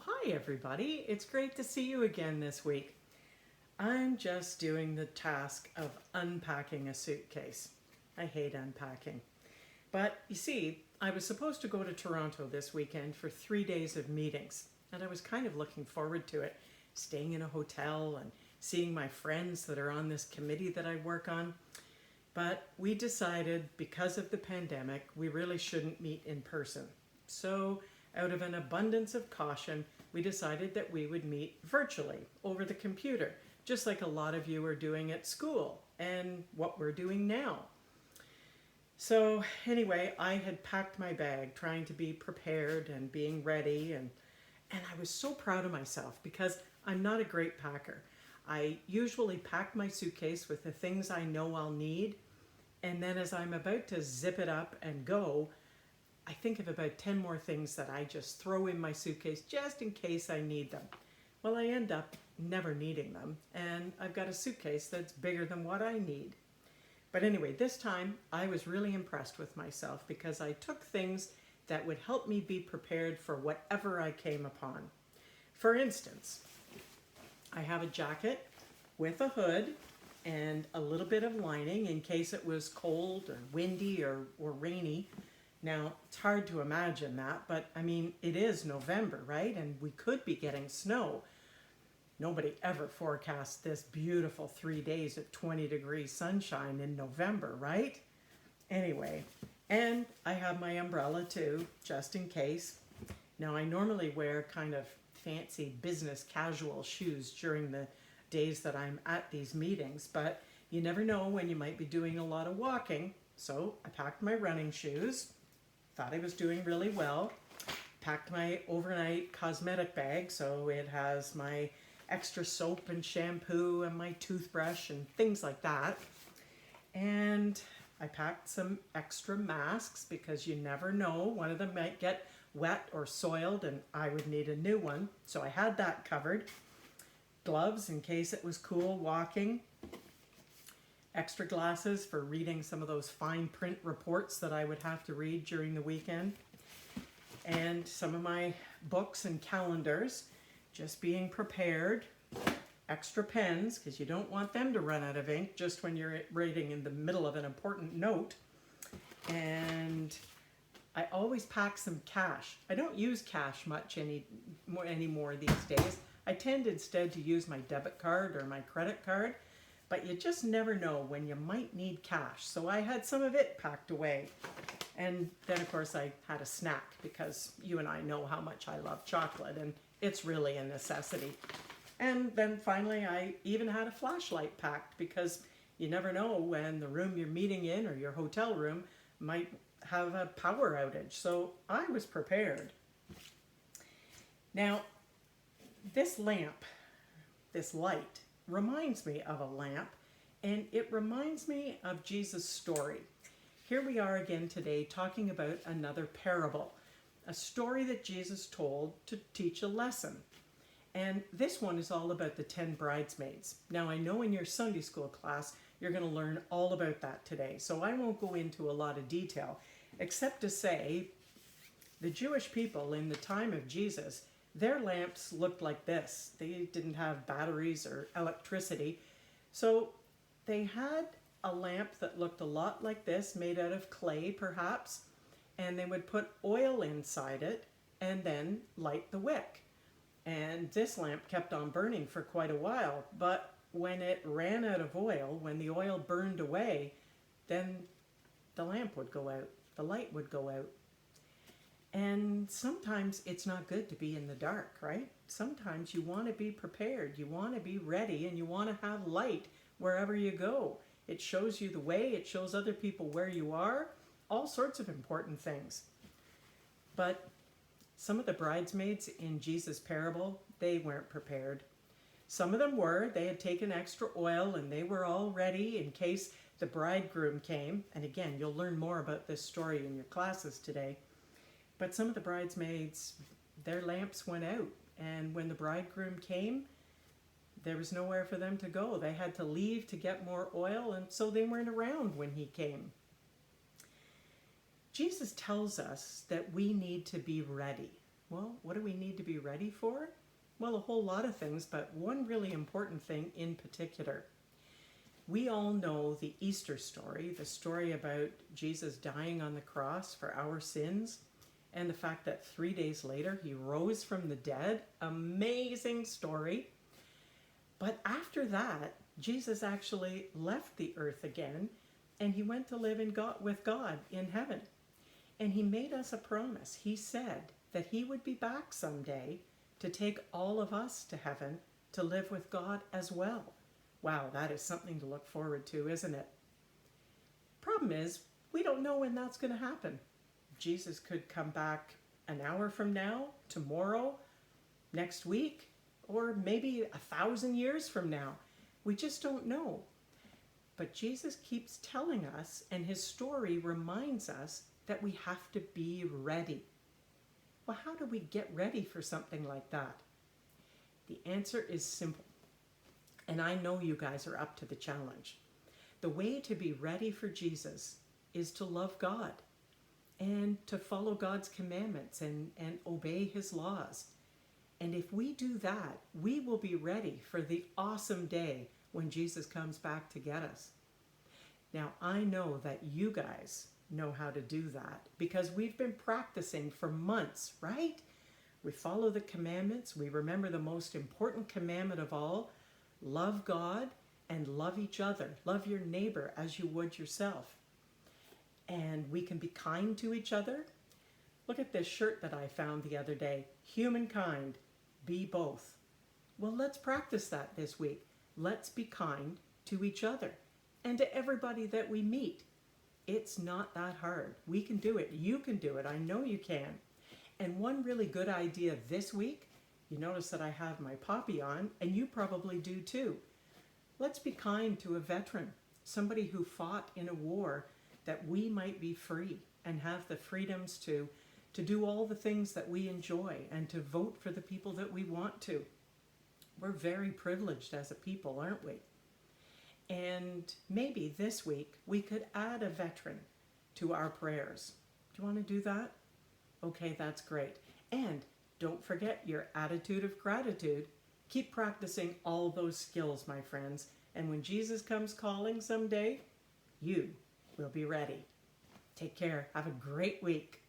Well, hi everybody. It's great to see you again this week. I'm just doing the task of unpacking a suitcase. I hate unpacking. But you see, I was supposed to go to Toronto this weekend for 3 days of meetings, and I was kind of looking forward to it, staying in a hotel and seeing my friends that are on this committee that I work on. But we decided because of the pandemic, we really shouldn't meet in person. So, out of an abundance of caution, we decided that we would meet virtually over the computer, just like a lot of you are doing at school and what we're doing now. So, anyway, I had packed my bag, trying to be prepared and being ready, and I was so proud of myself because I'm not a great packer. I usually pack my suitcase with the things I know I'll need, and then as I'm about to zip it up and go, I think of about 10 more things that I just throw in my suitcase just in case I need them. Well, I end up never needing them, and I've got a suitcase that's bigger than what I need. But anyway, this time I was really impressed with myself because I took things that would help me be prepared for whatever I came upon. For instance, I have a jacket with a hood and a little bit of lining in case it was cold or windy or rainy. Now, it's hard to imagine that, but I mean, it is November, right? And we could be getting snow. Nobody ever forecast this beautiful 3 days of 20-degree sunshine in November, right? Anyway, and I have my umbrella too, just in case. Now, I normally wear kind of fancy business casual shoes during the days that I'm at these meetings, but you never know when you might be doing a lot of walking. So I packed my running shoes, thought I was doing really well, packed my overnight cosmetic bag, so it has my extra soap and shampoo and my toothbrush and things like that. And I packed some extra masks because you never know, one of them might get wet or soiled and I would need a new one. So I had that covered. Gloves in case it was cool walking. Extra glasses for reading some of those fine print reports that I would have to read during the weekend. And some of my books and calendars, just being prepared. Extra pens, because you don't want them to run out of ink just when you're writing in the middle of an important note. And I always pack some cash. I don't use cash much anymore these days. I tend instead to use my debit card or my credit card, but you just never know when you might need cash. So I had some of it packed away. And then of course I had a snack because you and I know how much I love chocolate and it's really a necessity. And then finally I even had a flashlight packed because you never know when the room you're meeting in or your hotel room might have a power outage. So I was prepared. Now, this lamp, this light, reminds me of a lamp, and it reminds me of Jesus' story. Here we are again today talking about another parable, a story that Jesus told to teach a lesson. And this one is all about the 10 bridesmaids. Now, I know in your Sunday school class, you're going to learn all about that today, so I won't go into a lot of detail, except to say the Jewish people in the time of Jesus, their lamps looked like this. They didn't have batteries or electricity. So they had a lamp that looked a lot like this, made out of clay perhaps, and they would put oil inside it and then light the wick. And this lamp kept on burning for quite a while, but when it ran out of oil, when the oil burned away, then the lamp would go out, the light would go out. And sometimes it's not good to be in the dark, right? Sometimes you want to be prepared, you want to be ready, and you want to have light wherever you go. It shows you the way, it shows other people where you are, all sorts of important things. But some of the bridesmaids in Jesus' parable, they weren't prepared. Some of them were. They had taken extra oil and they were all ready in case the bridegroom came. And again, you'll learn more about this story in your classes today. But some of the bridesmaids, their lamps went out. And when the bridegroom came, there was nowhere for them to go. They had to leave to get more oil, and so they weren't around when he came. Jesus tells us that we need to be ready. Well, what do we need to be ready for? Well, a whole lot of things, but one really important thing in particular. We all know the Easter story, the story about Jesus dying on the cross for our sins, and the fact that 3 days later he rose from the dead. Amazing story. But after that, Jesus actually left the earth again, and he went to live with God in heaven. And he made us a promise. He said that he would be back someday to take all of us to heaven to live with God as well. Wow, that is something to look forward to, isn't it? Problem is, we don't know when that's going to happen. Jesus could come back an hour from now, tomorrow, next week, or maybe 1,000 years from now. We just don't know. But Jesus keeps telling us, and his story reminds us that we have to be ready. Well, how do we get ready for something like that? The answer is simple. And I know you guys are up to the challenge. The way to be ready for Jesus is to love God and to follow God's commandments and obey his laws. And if we do that, we will be ready for the awesome day when Jesus comes back to get us. Now, I know that you guys know how to do that because we've been practicing for months, right? We follow the commandments. We remember the most important commandment of all: love God and love each other. Love your neighbor as you would yourself. And we can be kind to each other. Look at this shirt that I found the other day. Humankind, be both. Well, let's practice that this week. Let's be kind to each other and to everybody that we meet. It's not that hard. We can do it. You can do it. I know you can. And one really good idea this week, you notice that I have my poppy on, and you probably do too. Let's be kind to a veteran, somebody who fought in a war that we might be free and have the freedoms to do all the things that we enjoy and to vote for the people that we want to. We're very privileged as a people, aren't we? And maybe this week we could add a veteran to our prayers. Do you want to do that? Okay, that's great. And don't forget your attitude of gratitude. Keep practicing all those skills, my friends. And when Jesus comes calling someday, you will be ready. Take care. Have a great week.